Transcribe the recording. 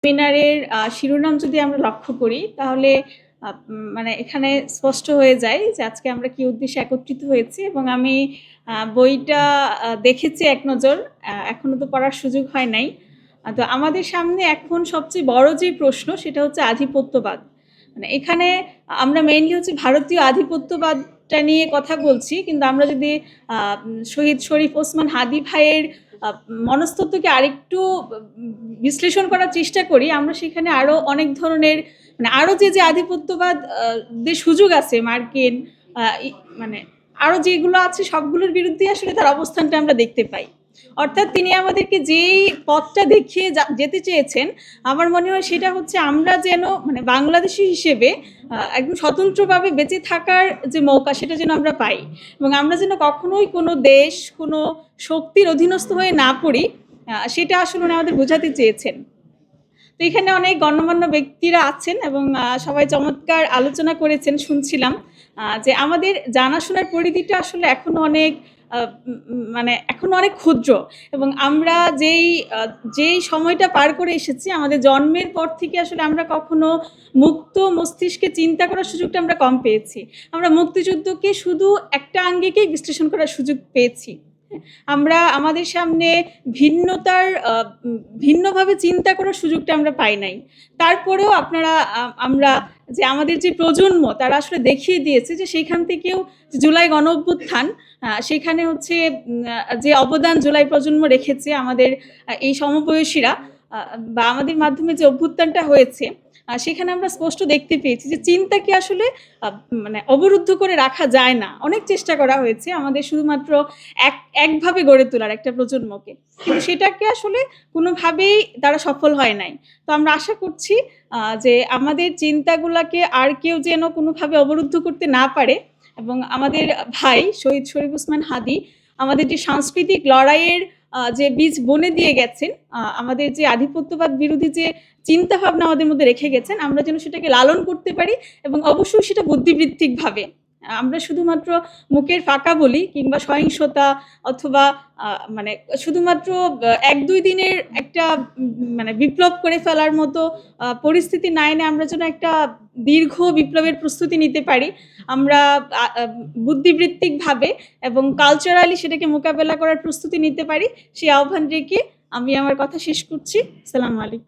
সেমিনারের শিরোনাম যদি আমরা লক্ষ্য করি তাহলে মানে এখানে স্পষ্ট হয়ে যায় যে আজকে আমরা কি উদ্দেশ্যে একত্রিত হয়েছি এবং আমি বইটা দেখেছি এক নজর, এখনো তো পড়ার সুযোগ হয় নাই। তো আমাদের সামনে এখন সবচেয়ে বড় যে প্রশ্ন সেটা হচ্ছে আধিপত্যবাদ। মানে এখানে আমরা মেইনলি হচ্ছে ভারতীয় আধিপত্যবাদটা নিয়ে কথা বলছি, কিন্তু আমরা যদি শহীদ শরীফ ওসমান হাদি ভাইয়ের মনস্তত্ত্বকে আরেকটু বিশ্লেষণ করার চেষ্টা করি, আমরা সেখানে আরো অনেক ধরনের মানে আরো যে আধিপত্যবাদ যে সুযোগ আছে মার্কিন মানে আরো যেগুলো আছে সবগুলোর বিরুদ্ধে আসলে তার অবস্থানটা আমরা দেখতে পাই। অর্থাৎ তিনি আমাদেরকে যেই পথটা দেখিয়ে যেতে চেয়েছেন, আমার মনে হয় সেটা হচ্ছে আমরা যেন মানে বাংলাদেশি হিসেবে একদম স্বতন্ত্রভাবে বেঁচে থাকার যে মৌকা সেটা যেন আমরা পাই, এবং আমরা যেন কখনোই কোনো দেশ কোনো শক্তির অধীনস্থ হয়ে না পড়ি, সেটা আসলে উনি আমাদের বোঝাতে চেয়েছেন। তো এখানে অনেক গণ্যমান্য ব্যক্তিরা আছেন এবং সবাই চমৎকার আলোচনা করেছেন, শুনছিলাম যে আমাদের জানাশোনার পরিধিটা আসলে এখনো অনেক মানে এখনো অনেক ক্ষুদ্র, এবং আমরা যেই সময়টা পার করে এসেছি আমাদের জন্মের পর থেকে আসলে আমরা কখনো মুক্ত মস্তিষ্কে চিন্তা করার সুযোগটা আমরা কম পেয়েছি। আমরা মুক্তিযুদ্ধকে শুধু একটা আঙ্গিকেই বিশ্লেষণ করার সুযোগ পেয়েছি। আমরা আমাদের সামনে ভিন্নভাবে চিন্তা করার সুযোগটা আমরা পাই নাই। তারপরেও আমরা যে আমাদের যে প্রজন্ম তারা আসলে দেখিয়ে দিয়েছে যে সেইখান থেকেও জুলাই গণঅভ্যুত্থান, সেখানে হচ্ছে যে অবদান জুলাই প্রজন্ম রেখেছে আমাদের এই সমবয়সীরা, বা আমাদের মাধ্যমে যে অভ্যুত্থানটা হয়েছে, সেখানে আমরা স্পষ্ট দেখতে পেয়েছি যে চিন্তাকে আসলে মানে অবরুদ্ধ করে রাখা যায় না। অনেক চেষ্টা করা হয়েছে আমাদের শুধুমাত্র একভাবে গড়ে তোলার একটা প্রজন্মকে, কিন্তু সেটাকে আসলে কোনোভাবেই তারা সফল হয় নাই। তো আমরা আশা করছি যে আমাদের চিন্তাগুলাকে আর কেউ যেন কোনোভাবে অবরুদ্ধ করতে না পারে, এবং আমাদের ভাই শহীদ শরীফ ওসমান হাদি আমাদের যে সাংস্কৃতিক লড়াইয়ের যে বীজ বনে দিয়ে গেছেন, আমাদের যে আধিপত্যবাদ বিরোধী যে চিন্তা ভাবনা আমাদের মধ্যে রেখে গেছেন, আমরা যেন সেটাকে লালন করতে পারি, এবং অবশ্যই সেটা বুদ্ধিবৃত্তিকভাবে। আমরা শুধুমাত্র মুখের ফাঁকা বলি কিংবা সহিংসতা অথবা মানে শুধুমাত্র ১-২ দিনের একটা মানে বিপ্লব করে ফেলার মতো পরিস্থিতি না এনে আমরা যেন একটা দীর্ঘ বিপ্লবের প্রস্তুতি নিতে পারি। আমরা বুদ্ধিবৃত্তিকভাবে এবং কালচারালি সেটাকে মোকাবেলা করার প্রস্তুতি নিতে পারি। সেই আহ্বান রেখে আমি আমার কথা শেষ করছি। আসসালামু আলাইকুম।